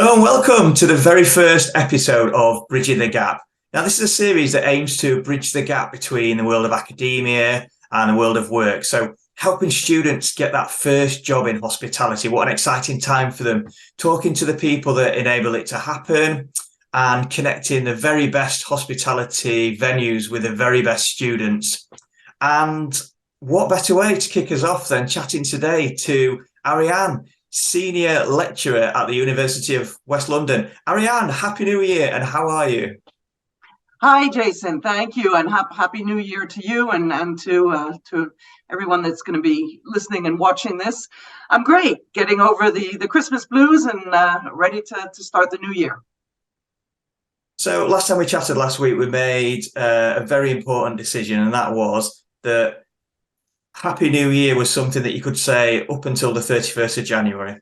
Hello and welcome to the very first episode of Bridging the Gap. Now, this is a series that aims to bridge the gap between the world of academia and the world of work. So helping students get that first job in hospitality. What an exciting time for them. Talking to the people that enable it to happen and connecting the very best hospitality venues with the very best students. And what better way to kick us off than chatting today to Ariane, Senior Lecturer at the University of West London. Ariane, Happy New Year, and how are you? Hi, Jason. Thank you, and Happy New Year to you and to everyone that's going to be listening and watching this. I'm great, getting over the Christmas blues and ready to start the new year. So last time we chatted last week, we made a very important decision, and that was that Happy New Year was something that you could say up until the 31st of January.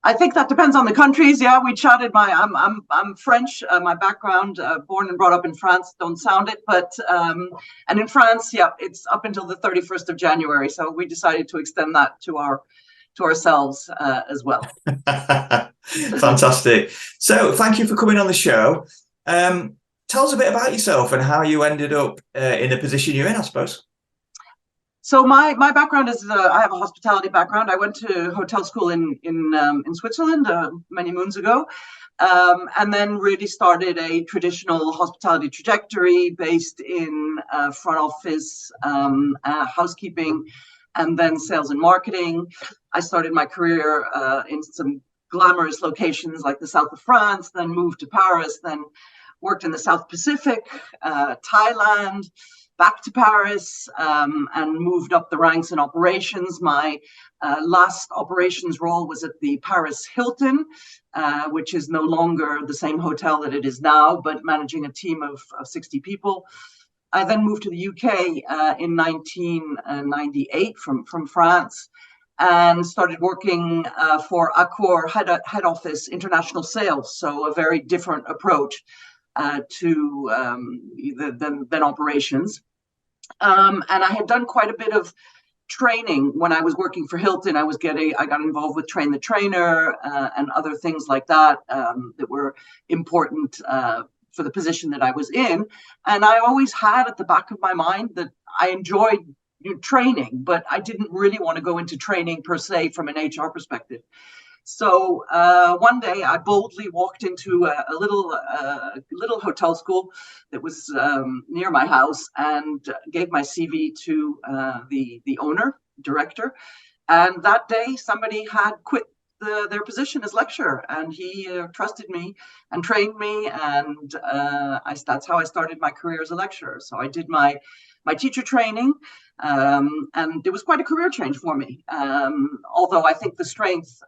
I think that depends on the countries. Yeah, we chatted. I'm French. My background, born and brought up in France. Don't sound it, but and in France, yeah, it's up until the 31st of January. So we decided to extend that to ourselves as well. Fantastic. So thank you for coming on the show. Tell us a bit about yourself and how you ended up in the position you're in, I suppose. So my background is I have a hospitality background. I went to hotel school in Switzerland many moons ago, and then really started a traditional hospitality trajectory based in front office, housekeeping, and then sales and marketing. I started my career in some glamorous locations like the south of France, then moved to Paris, then worked in the South Pacific, Thailand, back to Paris, and moved up the ranks in operations. My last operations role was at the Paris Hilton, which is no longer the same hotel that it is now, but managing a team of 60 people. I then moved to the UK in 1998 from France and started working for Accor head office international sales, so a very different approach than operations. And I had done quite a bit of training when I was working for Hilton. I got involved with Train the Trainer and other things like that that were important for the position that I was in. And I always had at the back of my mind that I enjoyed training, but I didn't really want to go into training per se from an HR perspective. So one day I boldly walked into a little hotel school that was near my house and gave my CV to the owner, director. And that day somebody had quit their position as lecturer, and he trusted me and trained me, and that's how I started my career as a lecturer. So I did my teacher training, and it was quite a career change for me. Although I think the strength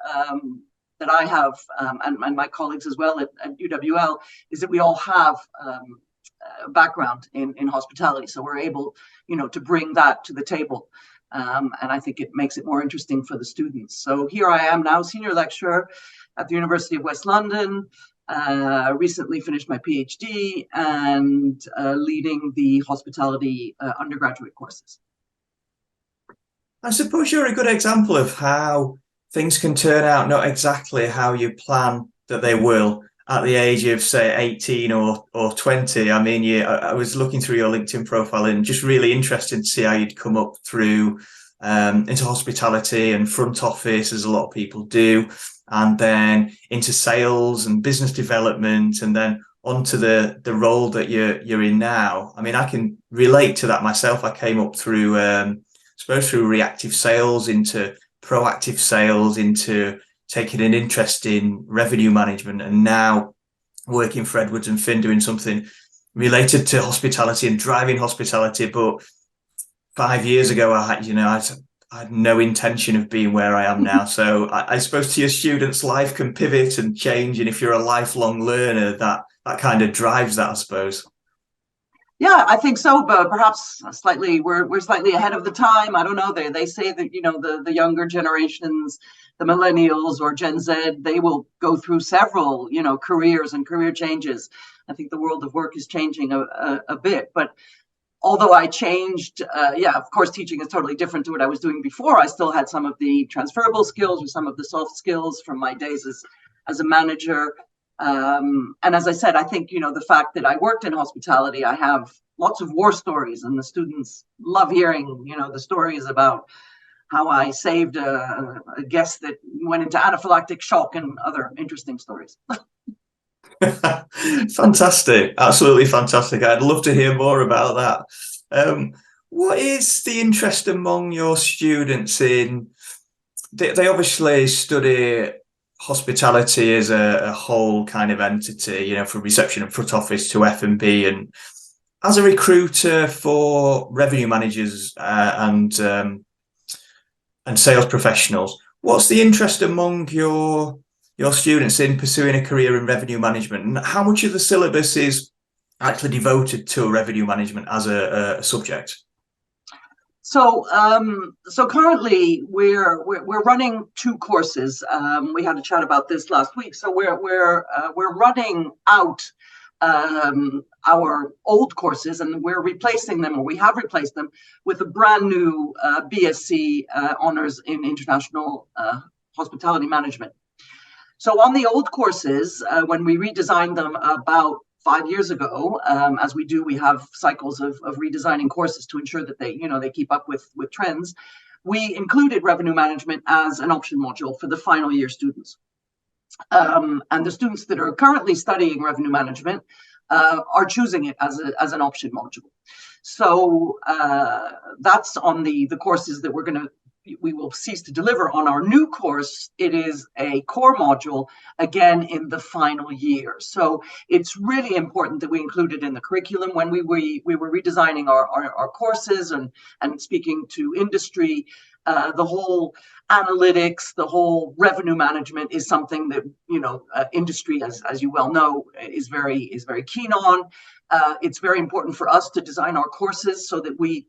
that I have, and my colleagues as well at UWL, is that we all have a background in hospitality. So we're able, to bring that to the table. And I think it makes it more interesting for the students. So here I am now, senior lecturer at the University of West London. Recently finished my PhD and leading the hospitality undergraduate courses. I suppose you're a good example of how things can turn out not exactly how you plan that they will at the age of, say, 18 or 20. I mean, I was looking through your LinkedIn profile and just really interested to see how you'd come up through into hospitality and front office, as a lot of people do, and then into sales and business development, and then onto the role that you're in now. I mean, I can relate to that myself. I came up through, I suppose, through reactive sales into proactive sales, into taking an interest in revenue management, and now working for Edwards and Finn doing something related to hospitality and driving hospitality. But 5 years ago, I had no intention of being where I am now. So I suppose to your students, life can pivot and change, and if you're a lifelong learner, that kind of drives that, I suppose. Yeah, I think so, but perhaps we're slightly ahead of the time. I don't know. They say that the younger generations, the millennials or Gen Z, they will go through several careers and career changes. I think the world of work is changing a bit, but although I changed, of course, teaching is totally different to what I was doing before. I still had some of the transferable skills or some of the soft skills from my days as a manager. And as I said, I think, the fact that I worked in hospitality, I have lots of war stories, and the students love hearing, the stories about how I saved a guest that went into anaphylactic shock and other interesting stories. Fantastic. Absolutely fantastic. I'd love to hear more about that. What is the interest among your students in? They obviously study hospitality as a whole kind of entity, from reception and front office to F&B, and as a recruiter for revenue managers and sales professionals. What's the interest among your students in pursuing a career in revenue management, and how much of the syllabus is actually devoted to revenue management as a subject? So currently we're running 2 courses. We had a chat about this last week. So we're running out our old courses, and we're replacing them, or we have replaced them, with a brand new BSc honors in international hospitality management. So on the old courses, when we redesigned them about 5 years ago, as we do, we have cycles of redesigning courses to ensure that they keep up with trends. We included revenue management as an option module for the final year students. And the students that are currently studying revenue management are choosing it as an option module. So that's on the courses that we will cease to deliver. On our new course, it is a core module, again, in the final year. So it's really important that we include it in the curriculum. When we were redesigning our courses and speaking to industry, the whole analytics, the whole revenue management is something that, industry, as you well know, is very keen on. It's very important for us to design our courses so that the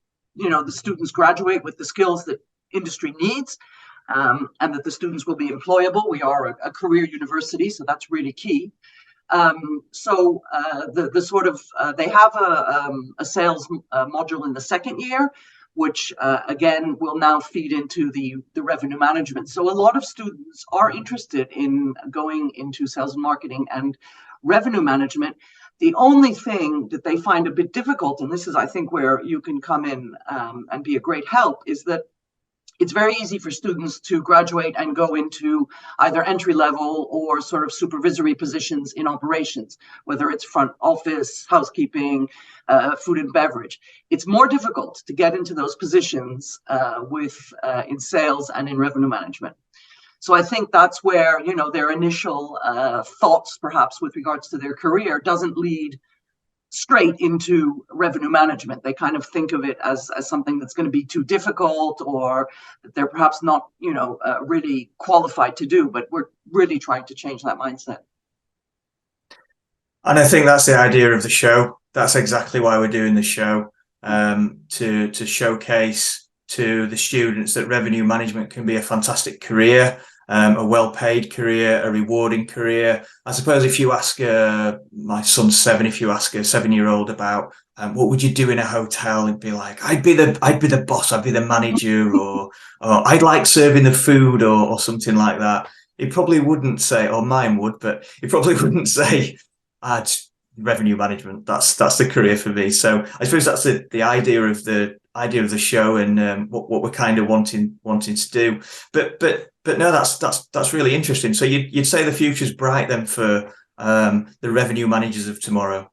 students graduate with the skills that industry needs, and that the students will be employable. We are a career university, so that's really key. They have a sales module in the second year, which again will now feed into the revenue management. So a lot of students are interested in going into sales and marketing and revenue management. The only thing that they find a bit difficult, and this is, I think, where you can come in and be a great help, is that it's very easy for students to graduate and go into either entry level or sort of supervisory positions in operations, whether it's front office, housekeeping, food and beverage. It's more difficult to get into those positions in sales and in revenue management. So I think that's where, their initial thoughts, perhaps with regards to their career, doesn't lead straight into revenue management. They kind of think of it as something that's going to be too difficult, or that they're perhaps not, really qualified to do. But we're really trying to change that mindset. And I think that's the idea of the show. That's exactly why we're doing the show, to showcase to the students that revenue management can be a fantastic career. A well-paid career, a rewarding career. I suppose if you ask my son's 7, if you ask a 7-year-old about what would you do in a hotel, he'd be like, I'd be the boss, I'd be the manager, or I'd like serving the food, or something like that. He probably wouldn't say, or mine would, but he probably wouldn't say, revenue management. That's the career for me. So I suppose that's the idea of the show, and what we're kind of wanting to do. But no, that's really interesting. So you'd say the future's bright then for the revenue managers of tomorrow?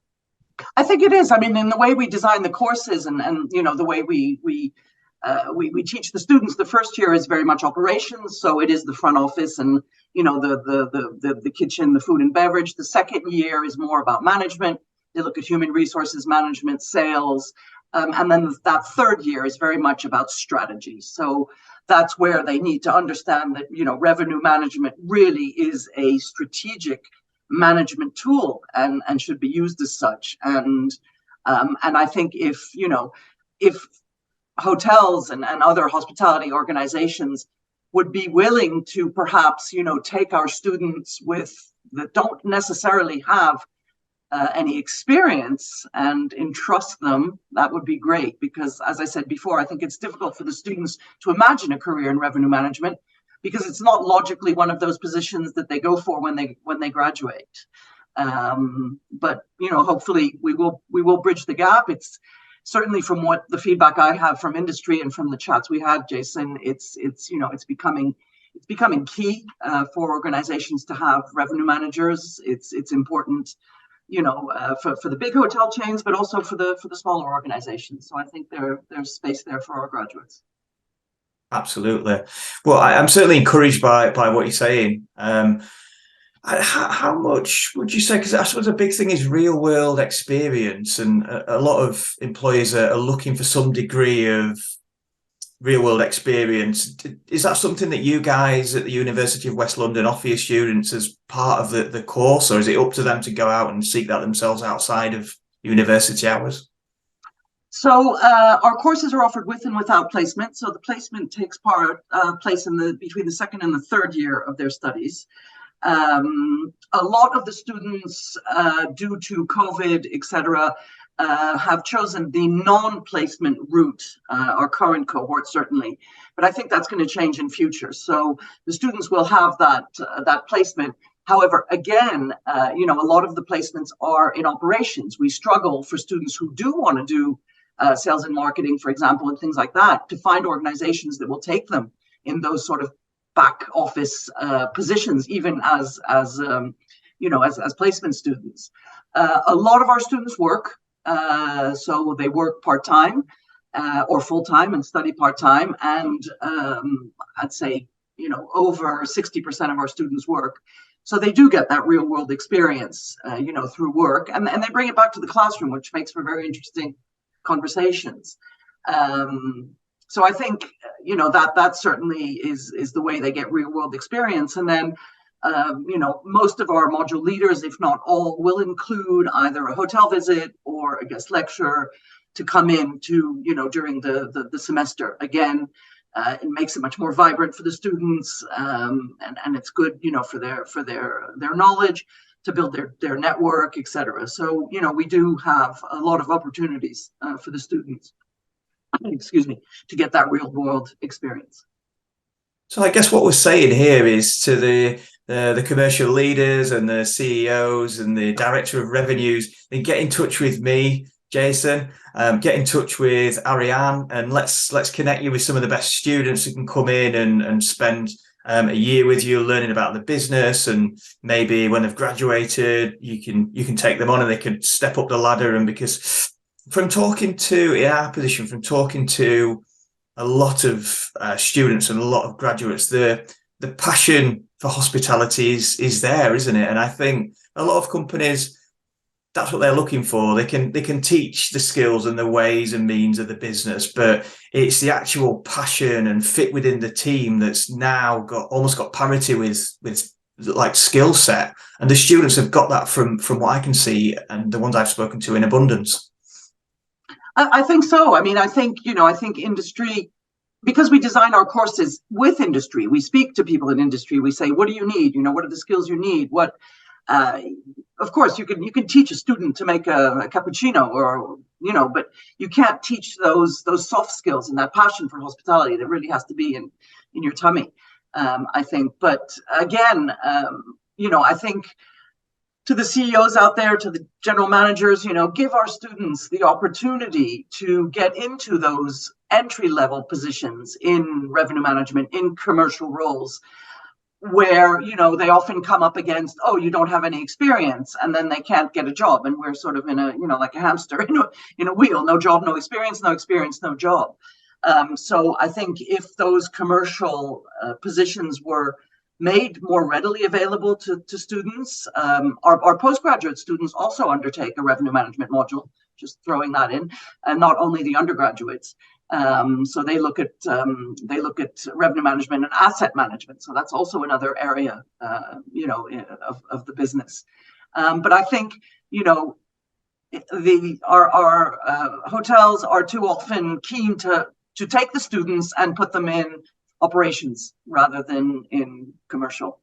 I think it is. I mean, in the way we design the courses, and the way we teach the students, the first year is very much operations. So it is the front office and the kitchen, the food and beverage. The second year is more about management. They look at human resources management, sales. And then that third year is very much about strategy. So that's where they need to understand that, revenue management really is a strategic management tool and should be used as such. And I think if hotels and other hospitality organizations would be willing to perhaps, take our students that don't necessarily have any experience and entrust them, that would be great. Because as I said before, I think it's difficult for the students to imagine a career in revenue management, because it's not logically one of those positions that they go for when they graduate. But hopefully we will bridge the gap. It's certainly, from what the feedback I have from industry and from the chats we had, Jason, it's becoming key for organizations to have revenue managers. It's important, for the big hotel chains, but also for the smaller organizations. So I think there's space there for our graduates. Absolutely. Well, I'm certainly encouraged by what you're saying. How much would you say? Because I suppose a big thing is real world experience, and a lot of employers are looking for some degree of real world experience. Is that something that you guys at the University of West London offer your students as part of the course, or is it up to them to go out and seek that themselves outside of university hours? So our courses are offered with and without placement. So the placement takes place between the second and the third year of their studies. A lot of the students, due to COVID, etc., have chosen the non-placement route, our current cohort certainly, but I think that's going to change in future. So the students will have that placement. However, again, a lot of the placements are in operations. We struggle for students who do want to do sales and marketing, for example, and things like that, to find organizations that will take them in those sort of back office positions, even as placement students. A lot of our students work, so they work part-time or full-time and study part-time, and I'd say over 60% of our students work. So they do get that real world experience, through work, and they bring it back to the classroom, which makes for very interesting conversations. So I think, that certainly is the way they get real world experience. And then, most of our module leaders, if not all, will include either a hotel visit or a guest lecture to come in to, during the semester. Again, it makes it much more vibrant for the students, and it's good, for their knowledge, to build their network, etc. So, we do have a lot of opportunities for the students, excuse me, to get that real world experience. So I guess what we're saying here is to the commercial leaders and the CEOs and the director of revenues, then get in touch with me, Jason, get in touch with Ariane, and let's connect you with some of the best students who can come in and spend a year with you learning about the business, and maybe when they've graduated, you can take them on and they can step up the ladder. And because from talking to, in our position, from talking to a lot of students and a lot of graduates, the passion for hospitality is there, isn't it? And I think a lot of companies, that's what they're looking for. They can teach the skills and the ways and means of the business, but it's the actual passion and fit within the team that's now almost got parity with like skill set. And the students have got that from what I can see, and the ones I've spoken to, in abundance. I think so. I mean, I think industry, because we design our courses with industry, we speak to people in industry. We say, what do you need? What are the skills you need? What, of course, you can teach a student to make a cappuccino, or, but you can't teach those soft skills and that passion for hospitality that really has to be in your tummy, I think. But again, I think, to the CEOs out there, to the general managers, give our students the opportunity to get into those entry-level positions in revenue management, in commercial roles, where, they often come up against, oh, you don't have any experience, and then they can't get a job. And we're sort of in a, like a hamster in a wheel, no job, no experience, no job. So I think if those commercial positions were made more readily available to students. Our postgraduate students also undertake a revenue management module, just throwing that in, and not only the undergraduates. So they look at revenue management and asset management. So that's also another area, of the business. But I think, our hotels are too often keen to take the students and put them in operations rather than in commercial.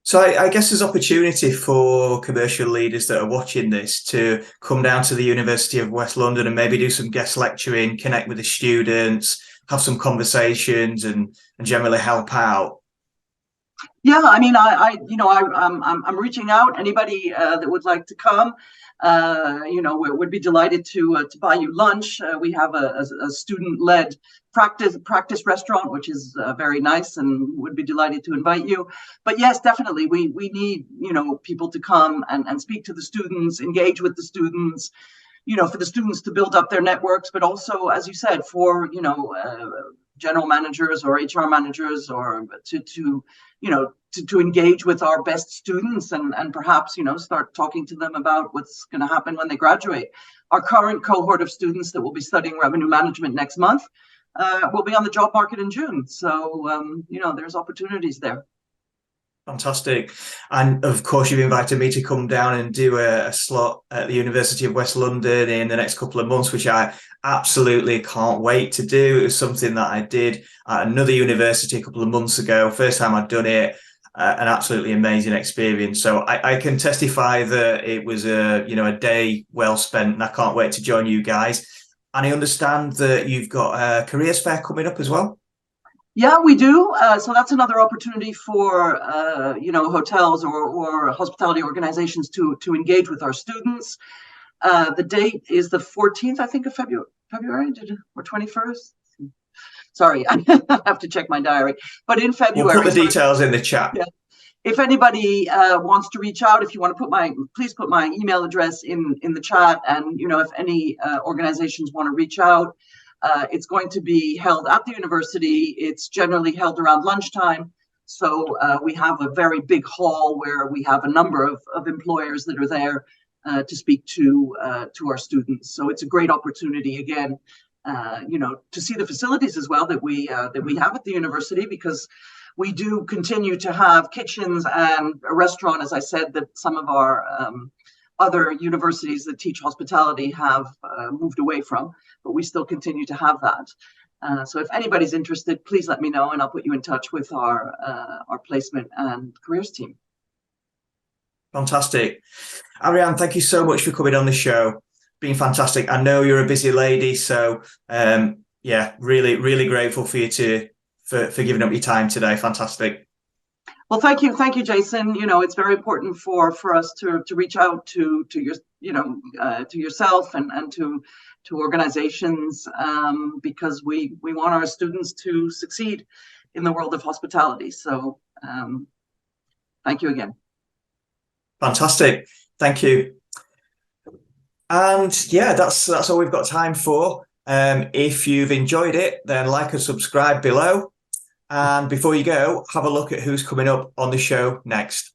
So I guess there's opportunity for commercial leaders that are watching this to come down to the University of West London and maybe do some guest lecturing, connect with the students, have some conversations and generally help out? Yeah, I mean, I'm reaching out. Anybody that would like to come, would be delighted to buy you lunch. We have a student-led practice restaurant, which is very nice, and would be delighted to invite you. But yes, definitely, we need people to come and speak to the students, engage with the students. For the students to build up their networks, but also, as you said, for general managers or HR managers, or to engage with our best students and perhaps start talking to them about what's going to happen when they graduate. Our current cohort of students that will be studying revenue management next month will be on the job market in June. So there's opportunities there. Fantastic. And of course, you've invited me to come down and do a slot at the University of West London in the next couple of months, which I absolutely can't wait to do. It was something that I did at another university a couple of months ago. First time I'd done it, an absolutely amazing experience. So I can testify that it was a day well spent, and I can't wait to join you guys. And I understand that you've got a careers fair coming up as well. Yeah, we do. So that's another opportunity for hotels or hospitality organizations to engage with our students. The date is the 14th, I think, of February, or 21st. Sorry, I have to check my diary. But in February, we'll put the details in the chat. Yeah. If anybody wants to reach out, if you want to please put my email address in the chat. And if any organizations want to reach out. It's going to be held at the university. It's generally held around lunchtime. So we have a very big hall where we have a number of employers that are there to speak to our students. So it's a great opportunity, again, to see the facilities as well that we have at the university, because we do continue to have kitchens and a restaurant, as I said, that some of our other universities that teach hospitality have moved away from, but we still continue to have that. So if anybody's interested, please let me know, and I'll put you in touch with our placement and careers team. Fantastic. Ariane, thank you so much for coming on the show. Been fantastic. I know you're a busy lady, so really, really grateful for you for giving up your time today. Fantastic. Well, thank you, Jason. It's very important for us to reach out to your to yourself and to organizations, because we want our students to succeed in the world of hospitality. So thank you again. Fantastic. Thank you. And yeah, that's all we've got time for. If you've enjoyed it, then like and subscribe below. And before you go, have a look at who's coming up on the show next.